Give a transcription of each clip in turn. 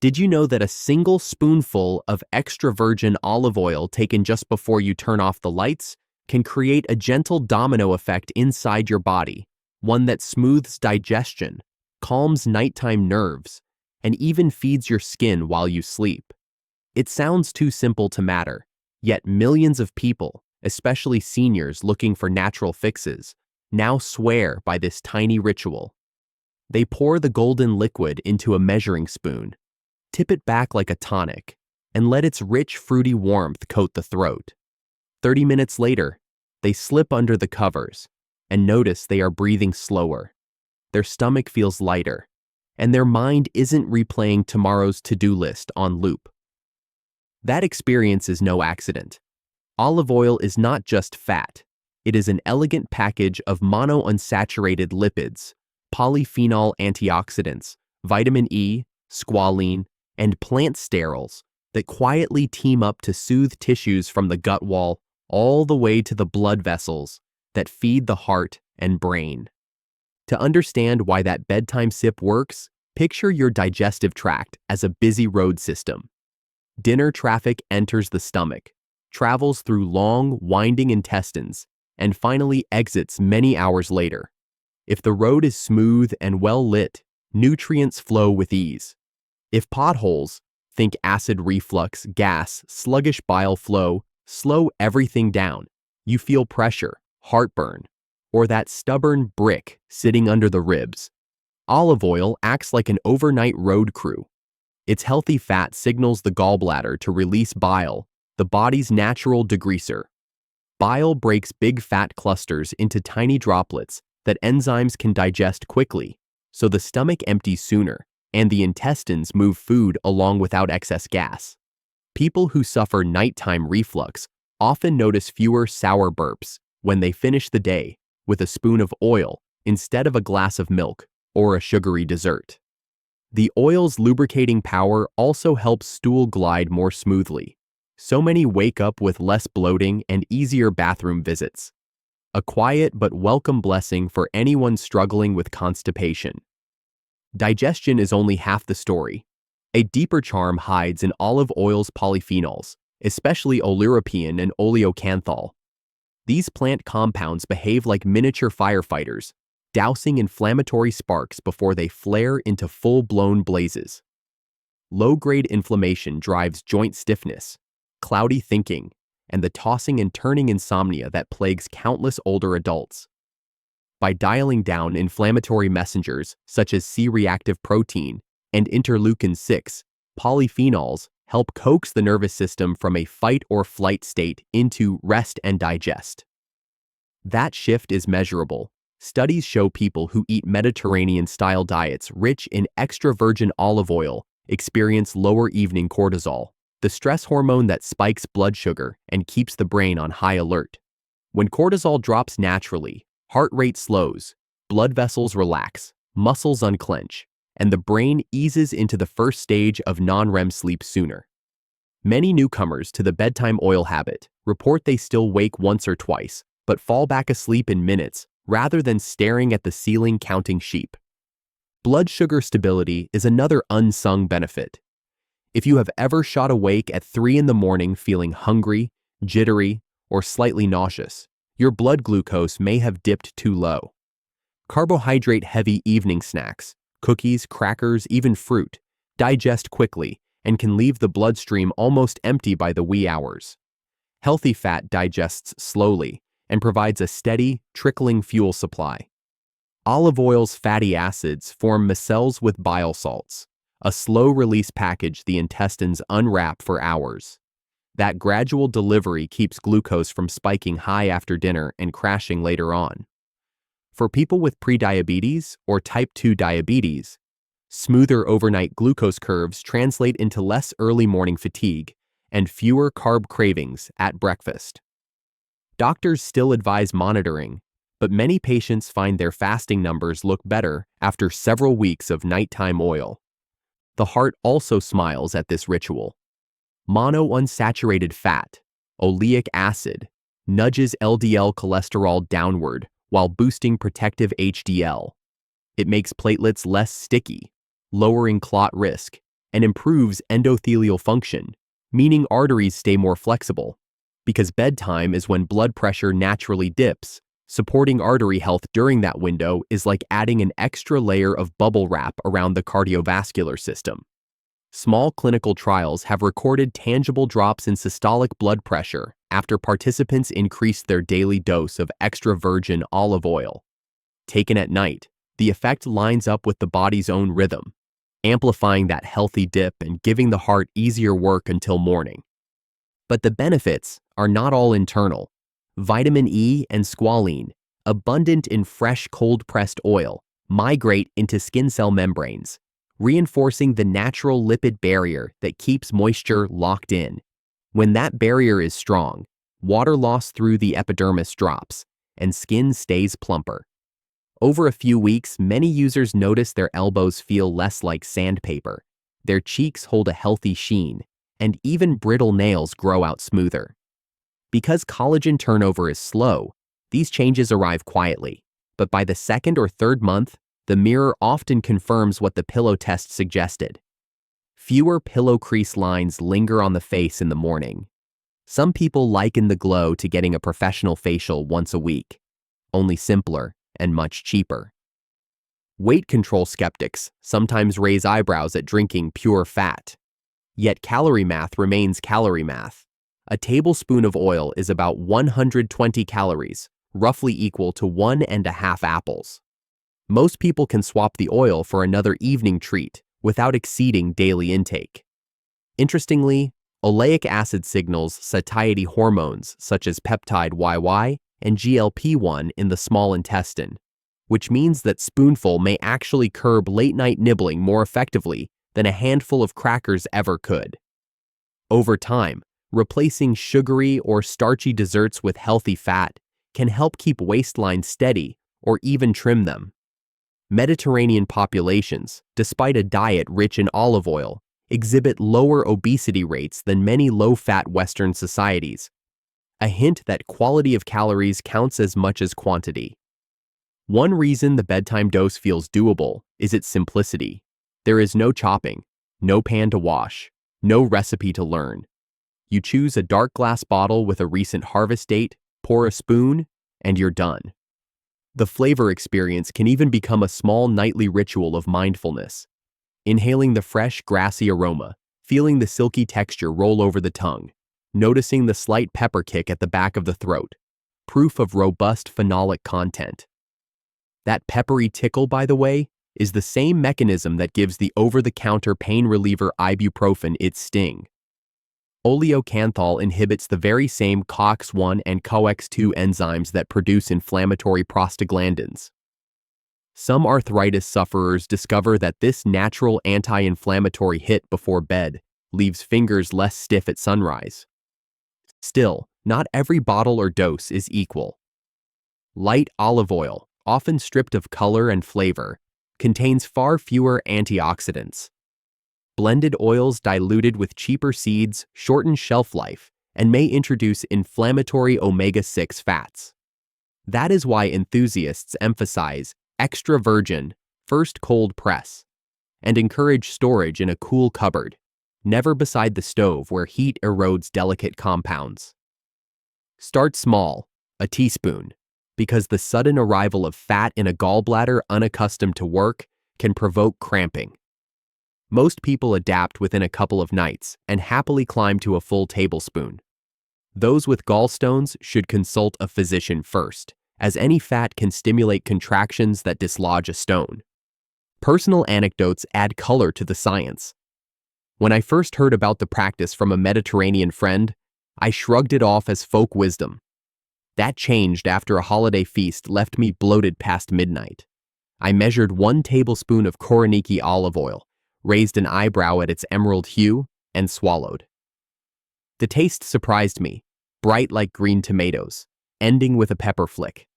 Did you know that a single spoonful of extra virgin olive oil taken just before you turn off the lights can create a gentle domino effect inside your body, one that smooths digestion, calms nighttime nerves, and even feeds your skin while you sleep? It sounds too simple to matter, yet millions of people, especially seniors looking for natural fixes, now swear by this tiny ritual. They pour the golden liquid into a measuring spoon, tip it back like a tonic, and let its rich, fruity warmth coat the throat. 30 minutes later, they slip under the covers and notice they are breathing slower. Their stomach feels lighter, and their mind isn't replaying tomorrow's to-do list on loop. That experience is no accident. Olive oil is not just fat. It is an elegant package of monounsaturated lipids, polyphenol antioxidants, vitamin E, squalene, and plant sterols that quietly team up to soothe tissues from the gut wall all the way to the blood vessels that feed the heart and brain. To understand why that bedtime sip works, picture your digestive tract as a busy road system. Dinner traffic enters the stomach, travels through long, winding intestines, and finally exits many hours later. If the road is smooth and well lit, nutrients flow with ease. If potholes, think acid reflux, gas, sluggish bile flow, slow everything down, you feel pressure, heartburn, or that stubborn brick sitting under the ribs. Olive oil acts like an overnight road crew. Its healthy fat signals the gallbladder to release bile, the body's natural degreaser. Bile breaks big fat clusters into tiny droplets that enzymes can digest quickly, so the stomach empties sooner, and the intestines move food along without excess gas. People who suffer nighttime reflux often notice fewer sour burps when they finish the day with a spoon of oil instead of a glass of milk or a sugary dessert. The oil's lubricating power also helps stool glide more smoothly. So many wake up with less bloating and easier bathroom visits. A quiet but welcome blessing for anyone struggling with constipation. Digestion is only half the story. A deeper charm hides in olive oil's polyphenols, especially oleuropein and oleocanthal. These plant compounds behave like miniature firefighters, dousing inflammatory sparks before they flare into full-blown blazes. Low-grade inflammation drives joint stiffness, cloudy thinking, and the tossing and turning insomnia that plagues countless older adults. By dialing down inflammatory messengers such as C-reactive protein and interleukin-6, polyphenols help coax the nervous system from a fight-or-flight state into rest and digest. That shift is measurable. Studies show people who eat Mediterranean-style diets rich in extra virgin olive oil experience lower evening cortisol, the stress hormone that spikes blood sugar and keeps the brain on high alert. When cortisol drops naturally, heart rate slows, blood vessels relax, muscles unclench, and the brain eases into the first stage of non-REM sleep sooner. Many newcomers to the bedtime oil habit report they still wake once or twice, but fall back asleep in minutes rather than staring at the ceiling counting sheep. Blood sugar stability is another unsung benefit. If you have ever shot awake at 3 in the morning feeling hungry, jittery, or slightly nauseous, your blood glucose may have dipped too low. Carbohydrate-heavy evening snacks, cookies, crackers, even fruit, digest quickly and can leave the bloodstream almost empty by the wee hours. Healthy fat digests slowly and provides a steady, trickling fuel supply. Olive oil's fatty acids form micelles with bile salts, a slow-release package the intestines unwrap for hours. That gradual delivery keeps glucose from spiking high after dinner and crashing later on. For people with prediabetes or type 2 diabetes, smoother overnight glucose curves translate into less early morning fatigue and fewer carb cravings at breakfast. Doctors still advise monitoring, but many patients find their fasting numbers look better after several weeks of nighttime oil. The heart also smiles at this ritual. Monounsaturated fat, oleic acid, nudges LDL cholesterol downward while boosting protective HDL. It makes platelets less sticky, lowering clot risk, and improves endothelial function, meaning arteries stay more flexible. Because bedtime is when blood pressure naturally dips, supporting artery health during that window is like adding an extra layer of bubble wrap around the cardiovascular system. Small clinical trials have recorded tangible drops in systolic blood pressure after participants increased their daily dose of extra virgin olive oil. Taken at night, the effect lines up with the body's own rhythm, amplifying that healthy dip and giving the heart easier work until morning. But the benefits are not all internal. Vitamin E and squalene, abundant in fresh cold-pressed oil, migrate into skin cell membranes, reinforcing the natural lipid barrier that keeps moisture locked in. When that barrier is strong, water loss through the epidermis drops, and skin stays plumper. Over a few weeks, many users notice their elbows feel less like sandpaper, their cheeks hold a healthy sheen, and even brittle nails grow out smoother. Because collagen turnover is slow, these changes arrive quietly, but by the second or third month, the mirror often confirms what the pillow test suggested. Fewer pillow crease lines linger on the face in the morning. Some people liken the glow to getting a professional facial once a week, only simpler and much cheaper. Weight control skeptics sometimes raise eyebrows at drinking pure fat. Yet calorie math remains calorie math. A tablespoon of oil is about 120 calories, roughly equal to 1.5 apples. Most people can swap the oil for another evening treat without exceeding daily intake. Interestingly, oleic acid signals satiety hormones such as peptide YY and GLP-1 in the small intestine, which means that spoonful may actually curb late-night nibbling more effectively than a handful of crackers ever could. Over time, replacing sugary or starchy desserts with healthy fat can help keep waistlines steady or even trim them. Mediterranean populations, despite a diet rich in olive oil, exhibit lower obesity rates than many low-fat Western societies, a hint that quality of calories counts as much as quantity. One reason the bedtime dose feels doable is its simplicity. There is no chopping, no pan to wash, no recipe to learn. You choose a dark glass bottle with a recent harvest date, pour a spoon, and you're done. The flavor experience can even become a small nightly ritual of mindfulness. Inhaling the fresh, grassy aroma, feeling the silky texture roll over the tongue, noticing the slight pepper kick at the back of the throat, proof of robust phenolic content. That peppery tickle, by the way, is the same mechanism that gives the over-the-counter pain reliever ibuprofen its sting. Oleocanthal inhibits the very same COX-1 and COX-2 enzymes that produce inflammatory prostaglandins. Some arthritis sufferers discover that this natural anti-inflammatory hit before bed leaves fingers less stiff at sunrise. Still, not every bottle or dose is equal. Light olive oil, often stripped of color and flavor, contains far fewer antioxidants. Blended oils diluted with cheaper seeds shorten shelf life and may introduce inflammatory omega-6 fats. That is why enthusiasts emphasize extra virgin, first cold press, and encourage storage in a cool cupboard, never beside the stove where heat erodes delicate compounds. Start small, a teaspoon, because the sudden arrival of fat in a gallbladder unaccustomed to work can provoke cramping. Most people adapt within a couple of nights and happily climb to a full tablespoon. Those with gallstones should consult a physician first, as any fat can stimulate contractions that dislodge a stone. Personal anecdotes add color to the science. When I first heard about the practice from a Mediterranean friend, I shrugged it off as folk wisdom. That changed after a holiday feast left me bloated past midnight. I measured 1 tablespoon of Koroniki olive oil, raised an eyebrow at its emerald hue, and swallowed. The taste surprised me, bright like green tomatoes, ending with a pepper flick.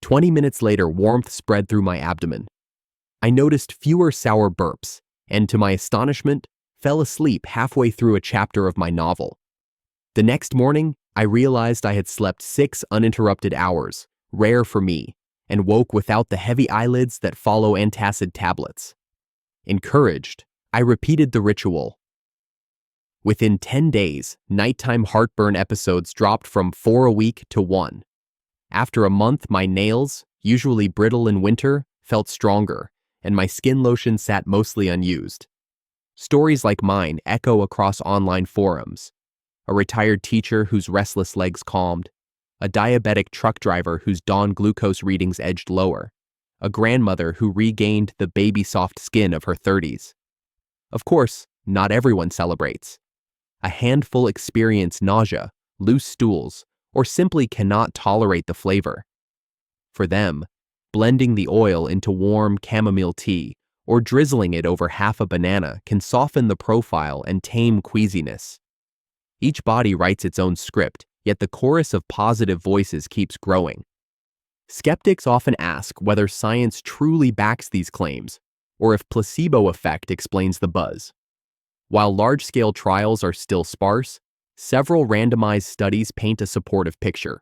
20 minutes later, warmth spread through my abdomen. I noticed fewer sour burps, and to my astonishment, fell asleep halfway through a chapter of my novel. The next morning, I realized I had slept 6 uninterrupted hours, rare for me, and woke without the heavy eyelids that follow antacid tablets. Encouraged, I repeated the ritual. Within 10 days, nighttime heartburn episodes dropped from 4 a week to 1. After a month, my nails, usually brittle in winter, felt stronger, and my skin lotion sat mostly unused. Stories like mine echo across online forums. A retired teacher whose restless legs calmed, a diabetic truck driver whose dawn glucose readings edged lower, a grandmother who regained the baby-soft skin of her 30s. Of course, not everyone celebrates. A handful experience nausea, loose stools, or simply cannot tolerate the flavor. For them, blending the oil into warm chamomile tea or drizzling it over half a banana can soften the profile and tame queasiness. Each body writes its own script, yet the chorus of positive voices keeps growing. Skeptics often ask whether science truly backs these claims, or if placebo effect explains the buzz. While large-scale trials are still sparse, several randomized studies paint a supportive picture.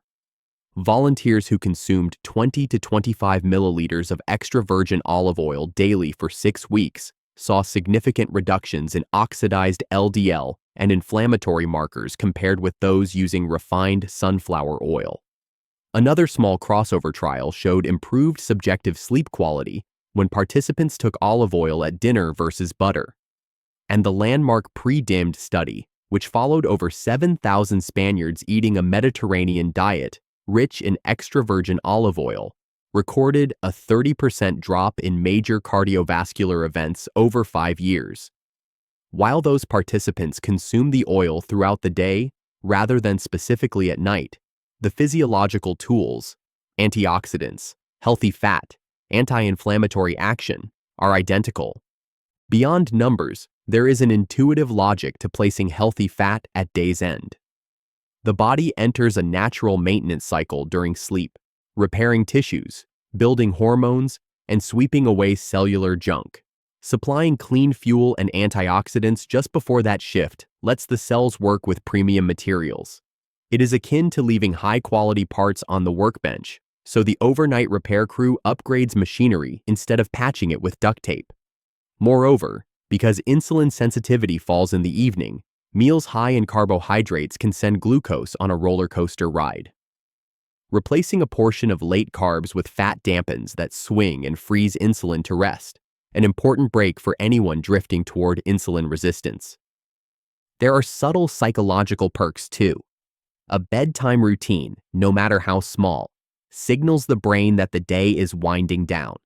Volunteers who consumed 20 to 25 milliliters of extra virgin olive oil daily for 6 weeks saw significant reductions in oxidized LDL and inflammatory markers compared with those using refined sunflower oil. Another small crossover trial showed improved subjective sleep quality when participants took olive oil at dinner versus butter. And the landmark pre-dimmed study, which followed over 7,000 Spaniards eating a Mediterranean diet rich in extra virgin olive oil, recorded a 30% drop in major cardiovascular events over 5 years. While those participants consumed the oil throughout the day rather than specifically at night, the physiological tools, antioxidants, healthy fat, anti-inflammatory action, are identical. Beyond numbers, there is an intuitive logic to placing healthy fat at day's end. The body enters a natural maintenance cycle during sleep, repairing tissues, building hormones, and sweeping away cellular junk. Supplying clean fuel and antioxidants just before that shift lets the cells work with premium materials. It is akin to leaving high-quality parts on the workbench, so the overnight repair crew upgrades machinery instead of patching it with duct tape. Moreover, because insulin sensitivity falls in the evening, meals high in carbohydrates can send glucose on a roller coaster ride. Replacing a portion of late carbs with fat dampens that swing and freeze insulin to rest, an important break for anyone drifting toward insulin resistance. There are subtle psychological perks too. A bedtime routine, no matter how small, signals the brain that the day is winding down.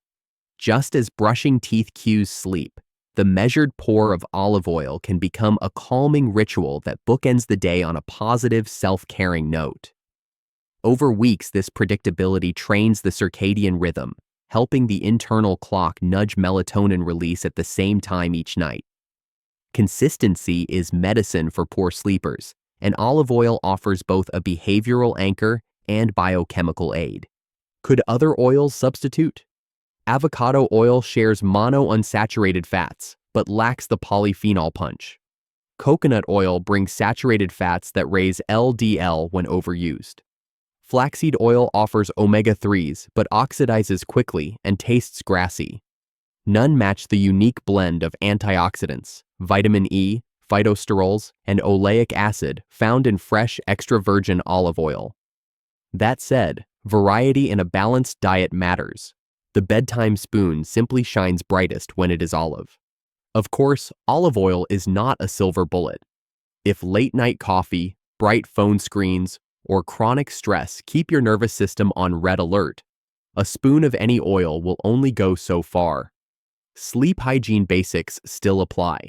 Just as brushing teeth cues sleep, the measured pour of olive oil can become a calming ritual that bookends the day on a positive, self-caring note. Over weeks, this predictability trains the circadian rhythm, helping the internal clock nudge melatonin release at the same time each night. Consistency is medicine for poor sleepers, and olive oil offers both a behavioral anchor and biochemical aid. Could other oils substitute? Avocado oil shares monounsaturated fats, but lacks the polyphenol punch. Coconut oil brings saturated fats that raise LDL when overused. Flaxseed oil offers omega-3s, but oxidizes quickly and tastes grassy. None match the unique blend of antioxidants, vitamin E, phytosterols, and oleic acid found in fresh extra virgin olive oil. That said, variety in a balanced diet matters. The bedtime spoon simply shines brightest when it is olive. Of course, olive oil is not a silver bullet. If late-night coffee, bright phone screens, or chronic stress keep your nervous system on red alert, a spoon of any oil will only go so far. Sleep hygiene basics still apply.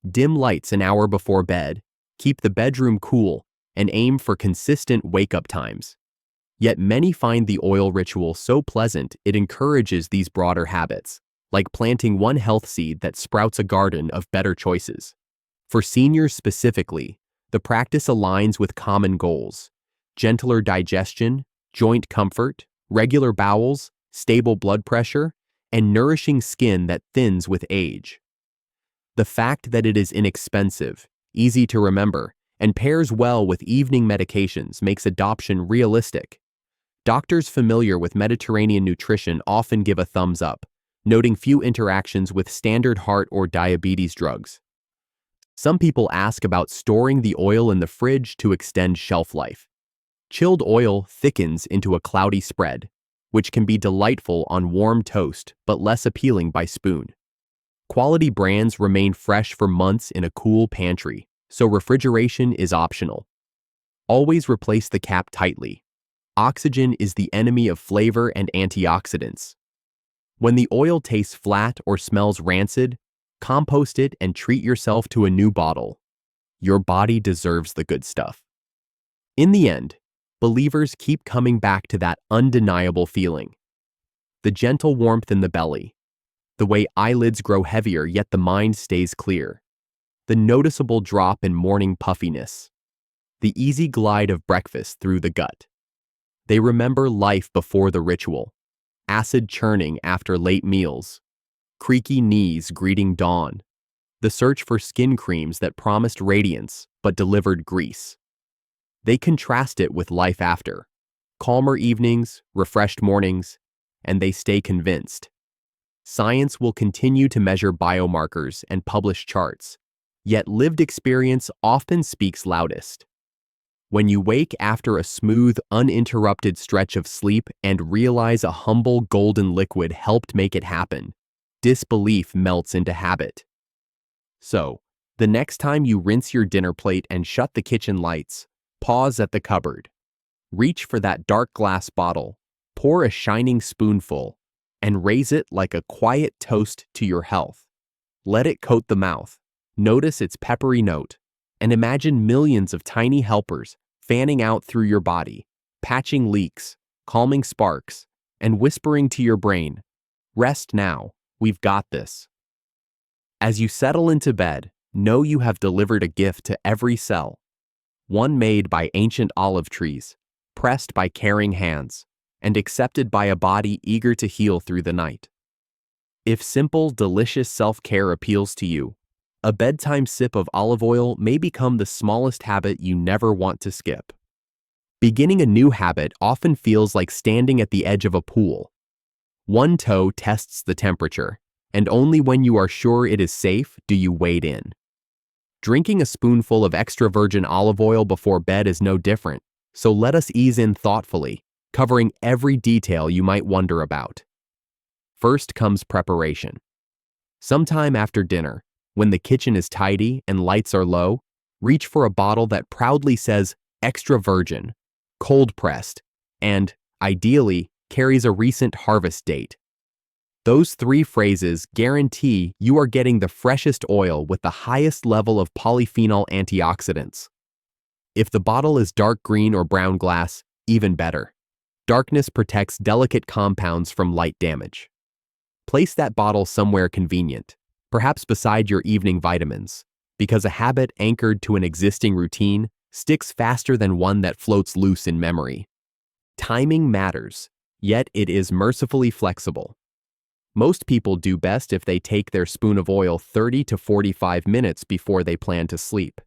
Dim lights an hour before bed, keep the bedroom cool, and aim for consistent wake-up times. Yet many find the oil ritual so pleasant it encourages these broader habits, like planting one health seed that sprouts a garden of better choices. For seniors specifically, the practice aligns with common goals: gentler digestion, joint comfort, regular bowels, stable blood pressure, and nourishing skin that thins with age. The fact that it is inexpensive, easy to remember, and pairs well with evening medications makes adoption realistic. Doctors familiar with Mediterranean nutrition often give a thumbs up, noting few interactions with standard heart or diabetes drugs. Some people ask about storing the oil in the fridge to extend shelf life. Chilled oil thickens into a cloudy spread, which can be delightful on warm toast but less appealing by spoon. Quality brands remain fresh for months in a cool pantry, so refrigeration is optional. Always replace the cap tightly. Oxygen is the enemy of flavor and antioxidants. When the oil tastes flat or smells rancid, compost it and treat yourself to a new bottle. Your body deserves the good stuff. In the end, believers keep coming back to that undeniable feeling. The gentle warmth in the belly. The way eyelids grow heavier yet the mind stays clear. The noticeable drop in morning puffiness. The easy glide of breakfast through the gut. They remember life before the ritual. Acid churning after late meals. Creaky knees greeting dawn. The search for skin creams that promised radiance but delivered grease. They contrast it with life after. Calmer evenings, refreshed mornings, and they stay convinced. Science will continue to measure biomarkers and publish charts, yet lived experience often speaks loudest. When you wake after a smooth, uninterrupted stretch of sleep and realize a humble golden liquid helped make it happen, disbelief melts into habit. So, the next time you rinse your dinner plate and shut the kitchen lights, pause at the cupboard. Reach for that dark glass bottle, pour a shining spoonful, and raise it like a quiet toast to your health. Let it coat the mouth, notice its peppery note, and imagine millions of tiny helpers fanning out through your body, patching leaks, calming sparks, and whispering to your brain, "Rest now, we've got this." As you settle into bed, know you have delivered a gift to every cell, one made by ancient olive trees, pressed by caring hands, and accepted by a body eager to heal through the night. If simple, delicious self-care appeals to you, a bedtime sip of olive oil may become the smallest habit you never want to skip. Beginning a new habit often feels like standing at the edge of a pool. One toe tests the temperature, and only when you are sure it is safe do you wade in. Drinking a spoonful of extra virgin olive oil before bed is no different, so let us ease in thoughtfully, covering every detail you might wonder about. First comes preparation. Sometime after dinner, when the kitchen is tidy and lights are low, reach for a bottle that proudly says extra virgin, cold pressed, and, ideally, carries a recent harvest date. Those three phrases guarantee you are getting the freshest oil with the highest level of polyphenol antioxidants. If the bottle is dark green or brown glass, even better. Darkness protects delicate compounds from light damage. Place that bottle somewhere convenient, perhaps beside your evening vitamins, because a habit anchored to an existing routine sticks faster than one that floats loose in memory. Timing matters, yet it is mercifully flexible. Most people do best if they take their spoon of oil 30 to 45 minutes before they plan to sleep.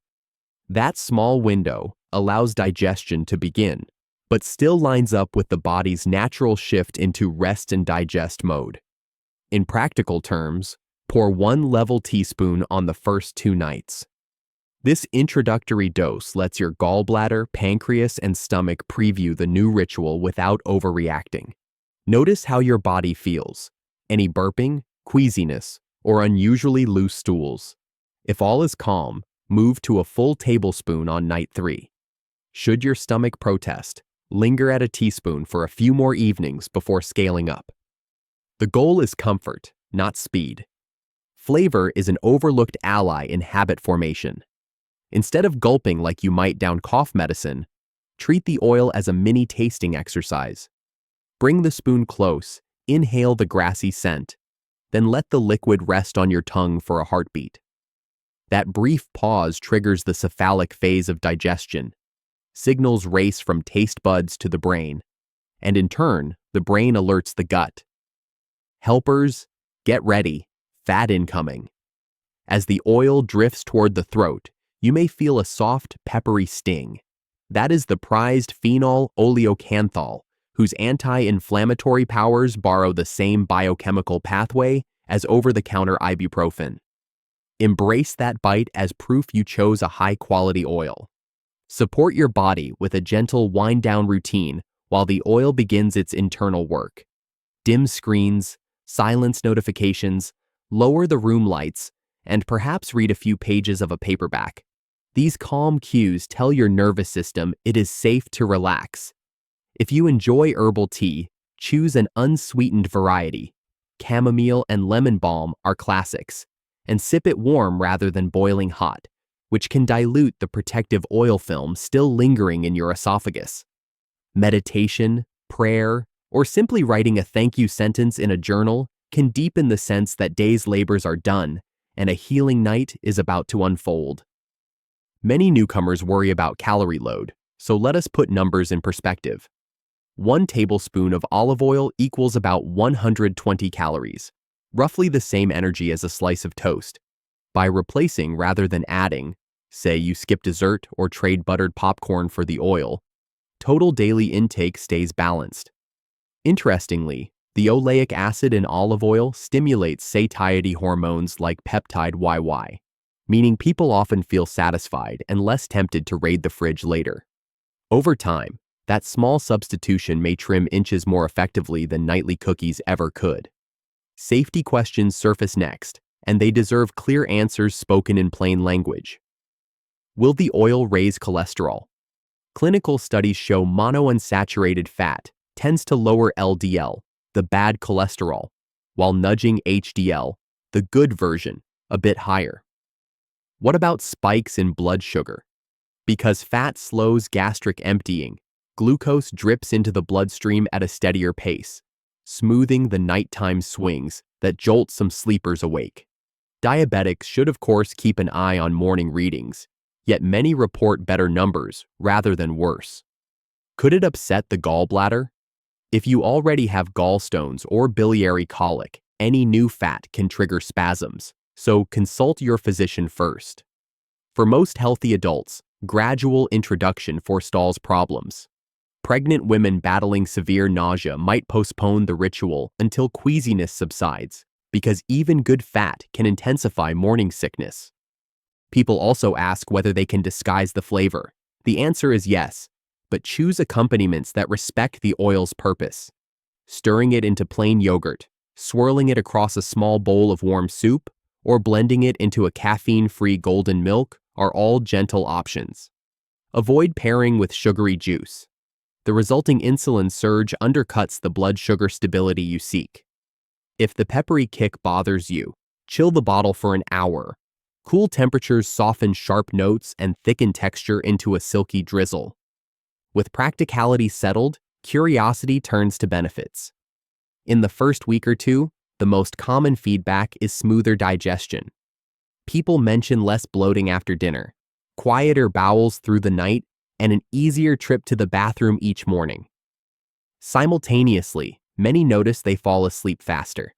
That small window allows digestion to begin, but still lines up with the body's natural shift into rest and digest mode. In practical terms, pour 1 level teaspoon on the first 2 nights. This introductory dose lets your gallbladder, pancreas, and stomach preview the new ritual without overreacting. Notice how your body feels. Any burping, queasiness, or unusually loose stools. If all is calm, move to a full tablespoon on night 3. Should your stomach protest, linger at a teaspoon for a few more evenings before scaling up. The goal is comfort, not speed. Flavor is an overlooked ally in habit formation. Instead of gulping like you might down cough medicine, treat the oil as a mini tasting exercise. Bring the spoon close, inhale the grassy scent, then let the liquid rest on your tongue for a heartbeat. That brief pause triggers the cephalic phase of digestion. Signals race from taste buds to the brain, and in turn, the brain alerts the gut. Helpers, get ready, fat incoming. As the oil drifts toward the throat, you may feel a soft, peppery sting. That is the prized phenol oleocanthal, whose anti-inflammatory powers borrow the same biochemical pathway as over-the-counter ibuprofen. Embrace that bite as proof you chose a high-quality oil. Support your body with a gentle wind-down routine while the oil begins its internal work. Dim screens, silence notifications, lower the room lights, and perhaps read a few pages of a paperback. These calm cues tell your nervous system it is safe to relax. If you enjoy herbal tea, choose an unsweetened variety. Chamomile and lemon balm are classics, and sip it warm rather than boiling hot, which can dilute the protective oil film still lingering in your esophagus. Meditation, prayer, or simply writing a thank you sentence in a journal can deepen the sense that day's labors are done and a healing night is about to unfold. Many newcomers worry about calorie load, so let us put numbers in perspective. 1 tablespoon of olive oil equals about 120 calories, roughly the same energy as a slice of toast. By replacing rather than adding, say you skip dessert or trade buttered popcorn for the oil, total daily intake stays balanced. Interestingly, the oleic acid in olive oil stimulates satiety hormones like peptide YY, meaning people often feel satisfied and less tempted to raid the fridge later. Over time, that small substitution may trim inches more effectively than nightly cookies ever could. Safety questions surface next, and they deserve clear answers spoken in plain language. Will the oil raise cholesterol? Clinical studies show monounsaturated fat tends to lower LDL, the bad cholesterol, while nudging HDL, the good version, a bit higher. What about spikes in blood sugar? Because fat slows gastric emptying, glucose drips into the bloodstream at a steadier pace, smoothing the nighttime swings that jolt some sleepers awake. Diabetics should of course keep an eye on morning readings, yet many report better numbers rather than worse. Could it upset the gallbladder? If you already have gallstones or biliary colic, any new fat can trigger spasms, so consult your physician first. For most healthy adults, gradual introduction forestalls problems. Pregnant women battling severe nausea might postpone the ritual until queasiness subsides, because even good fat can intensify morning sickness. People also ask whether they can disguise the flavor. The answer is yes, but choose accompaniments that respect the oil's purpose. Stirring it into plain yogurt, swirling it across a small bowl of warm soup, or blending it into a caffeine-free golden milk are all gentle options. Avoid pairing with sugary juice. The resulting insulin surge undercuts the blood sugar stability you seek. If the peppery kick bothers you, chill the bottle for an hour. Cool temperatures soften sharp notes and thicken texture into a silky drizzle. With practicality settled, curiosity turns to benefits. In the first week or two, the most common feedback is smoother digestion. People mention less bloating after dinner, quieter bowels through the night, and an easier trip to the bathroom each morning. Simultaneously, many notice they fall asleep faster.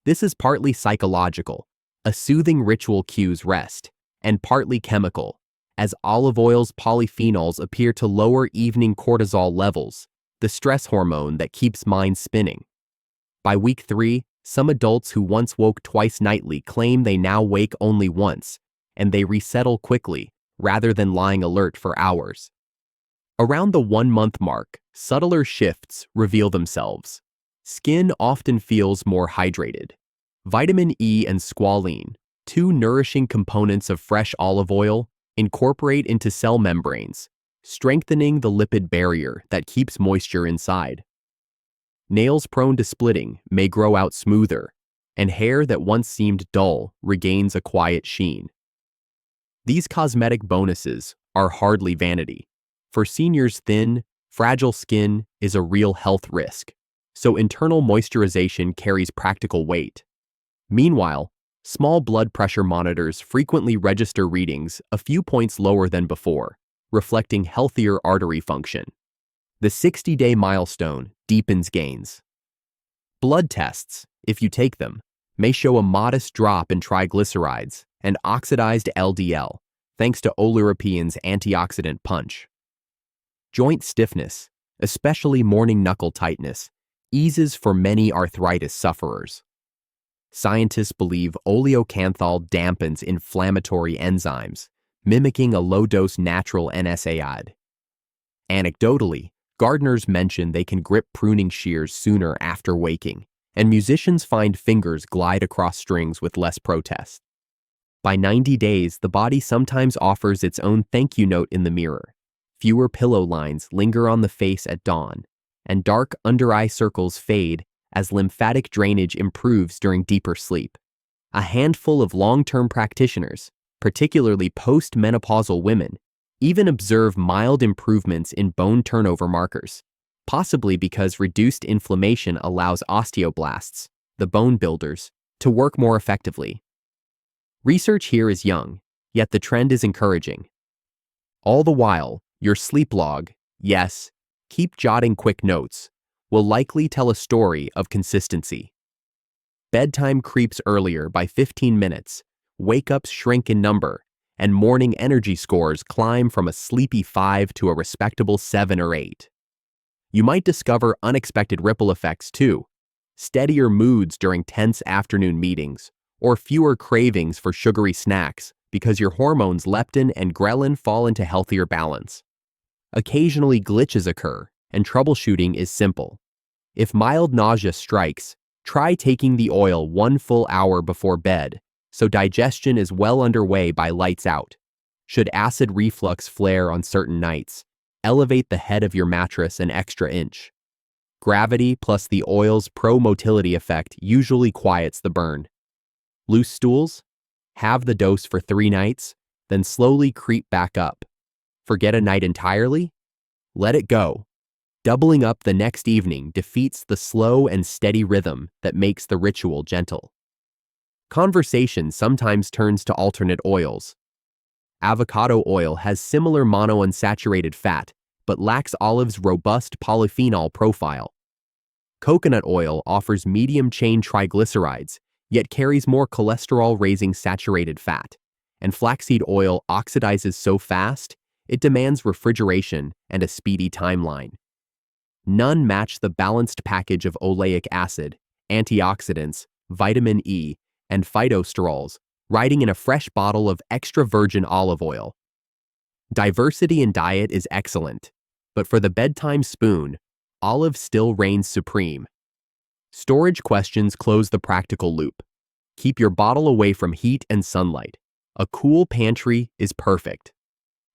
This is partly psychological, a soothing ritual cues rest, and partly chemical, as olive oil's polyphenols appear to lower evening cortisol levels, the stress hormone that keeps minds spinning. By week 3, some adults who once woke twice nightly claim they now wake only once, and they resettle quickly, rather than lying alert for hours. Around the 1-month mark, subtler shifts reveal themselves. Skin often feels more hydrated. Vitamin E and squalene, 2 nourishing components of fresh olive oil, incorporate into cell membranes, strengthening the lipid barrier that keeps moisture inside. Nails prone to splitting may grow out smoother, and hair that once seemed dull regains a quiet sheen. These cosmetic bonuses are hardly vanity. For seniors, thin, fragile skin is a real health risk, so internal moisturization carries practical weight. Meanwhile, small blood pressure monitors frequently register readings a few points lower than before, reflecting healthier artery function. The 60-day milestone deepens gains. Blood tests, if you take them, may show a modest drop in triglycerides and oxidized LDL, thanks to oleuropean's antioxidant punch. Joint stiffness, especially morning knuckle tightness, eases for many arthritis sufferers. Scientists believe oleocanthal dampens inflammatory enzymes, mimicking a low-dose natural NSAID. Anecdotally, gardeners mention they can grip pruning shears sooner after waking, and musicians find fingers glide across strings with less protest. By 90 days, the body sometimes offers its own thank you note in the mirror. Fewer pillow lines linger on the face at dawn, and dark under-eye circles fade as lymphatic drainage improves during deeper sleep. A handful of long-term practitioners, particularly post-menopausal women, even observe mild improvements in bone turnover markers, possibly because reduced inflammation allows osteoblasts, the bone builders, to work more effectively. Research here is young, yet the trend is encouraging. All the while, your sleep log, yes, keep jotting quick notes, will likely tell a story of consistency. Bedtime creeps earlier by 15 minutes, wake-ups shrink in number, and morning energy scores climb from a sleepy 5 to a respectable 7 or 8. You might discover unexpected ripple effects too, steadier moods during tense afternoon meetings, or fewer cravings for sugary snacks because your hormones leptin and ghrelin fall into healthier balance. Occasionally glitches occur, and troubleshooting is simple. If mild nausea strikes, try taking the oil 1 full hour before bed, so digestion is well underway by lights out. Should acid reflux flare on certain nights, elevate the head of your mattress an extra inch. Gravity plus the oil's pro-motility effect usually quiets the burn. Loose stools? Have the dose for 3 nights, then slowly creep back up. Forget a night entirely? Let it go. Doubling up the next evening defeats the slow and steady rhythm that makes the ritual gentle. Conversation sometimes turns to alternate oils. Avocado oil has similar monounsaturated fat, but lacks olive's robust polyphenol profile. Coconut oil offers medium-chain triglycerides, yet carries more cholesterol-raising saturated fat, and flaxseed oil oxidizes so fast, it demands refrigeration and a speedy timeline. None match the balanced package of oleic acid, antioxidants, vitamin E, and phytosterols, riding in a fresh bottle of extra virgin olive oil. Diversity in diet is excellent, but for the bedtime spoon, olive still reigns supreme. Storage questions close the practical loop. Keep your bottle away from heat and sunlight. A cool pantry is perfect.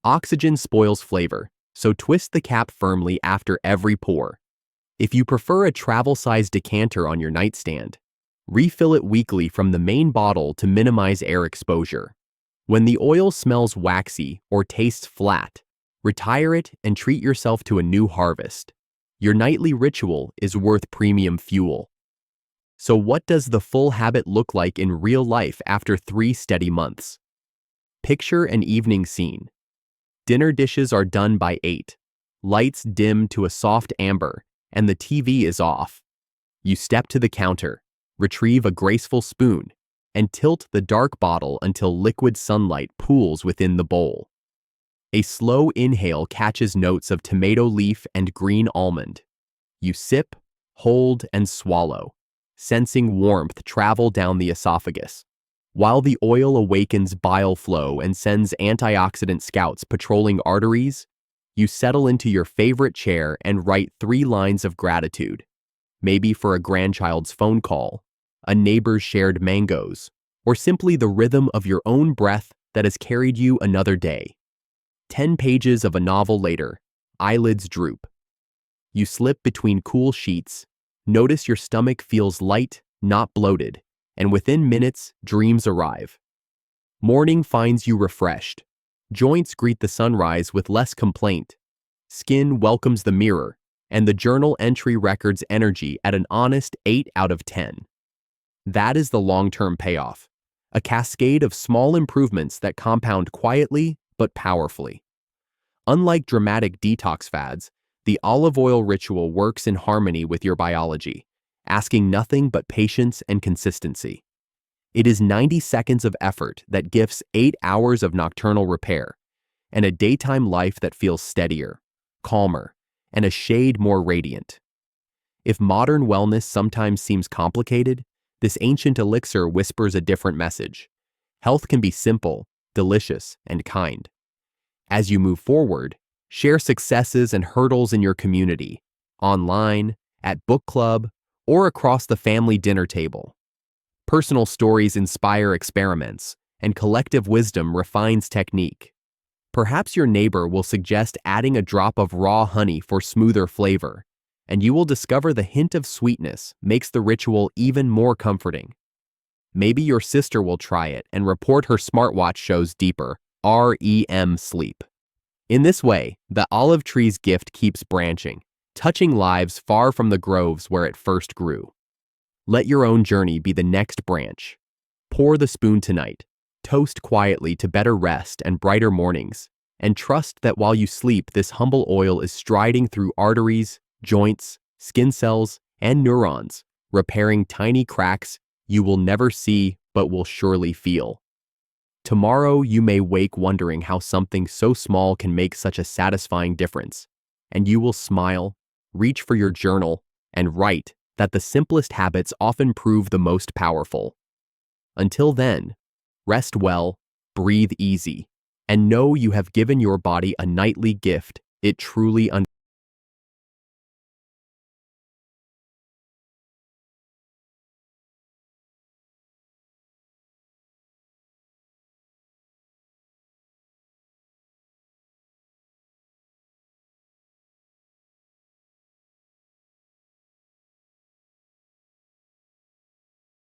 Oxygen spoils flavor, so twist the cap firmly after every pour. If you prefer a travel-sized decanter on your nightstand, refill it weekly from the main bottle to minimize air exposure. When the oil smells waxy or tastes flat, retire it and treat yourself to a new harvest. Your nightly ritual is worth premium fuel. So what does the full habit look like in real life after 3 steady months? Picture an evening scene. Dinner dishes are done by 8. Lights dim to a soft amber, and the TV is off. You step to the counter, retrieve a graceful spoon, and tilt the dark bottle until liquid sunlight pools within the bowl. A slow inhale catches notes of tomato leaf and green almond. You sip, hold, and swallow, sensing warmth travel down the esophagus. While the oil awakens bile flow and sends antioxidant scouts patrolling arteries, you settle into your favorite chair and write 3 lines of gratitude, maybe for a grandchild's phone call, a neighbor's shared mangoes, or simply the rhythm of your own breath that has carried you another day. 10 pages of a novel later, eyelids droop. You slip between cool sheets, notice your stomach feels light, not bloated, and within minutes, dreams arrive. Morning finds you refreshed. Joints greet the sunrise with less complaint. Skin welcomes the mirror, and the journal entry records energy at an honest 8 out of 10. That is the long-term payoff, a cascade of small improvements that compound quietly but powerfully. Unlike dramatic detox fads, the olive oil ritual works in harmony with your biology, asking nothing but patience and consistency. It is 90 seconds of effort that gifts 8 hours of nocturnal repair, and a daytime life that feels steadier, calmer, and a shade more radiant. If modern wellness sometimes seems complicated, this ancient elixir whispers a different message. Health can be simple, delicious, and kind. As you move forward, share successes and hurdles in your community, online, at book club, or across the family dinner table. Personal stories inspire experiments, and collective wisdom refines technique. Perhaps your neighbor will suggest adding a drop of raw honey for smoother flavor, and you will discover the hint of sweetness makes the ritual even more comforting. Maybe your sister will try it and report her smartwatch shows deeper REM sleep. In this way, the olive tree's gift keeps branching, touching lives far from the groves where it first grew. Let your own journey be the next branch. Pour the spoon tonight, toast quietly to better rest and brighter mornings, and trust that while you sleep, this humble oil is striding through arteries, joints, skin cells, and neurons, repairing tiny cracks you will never see but will surely feel. Tomorrow you may wake wondering how something so small can make such a satisfying difference, and you will smile, reach for your journal, and write that the simplest habits often prove the most powerful. Until then, rest well, breathe easy, and know you have given your body a nightly gift it truly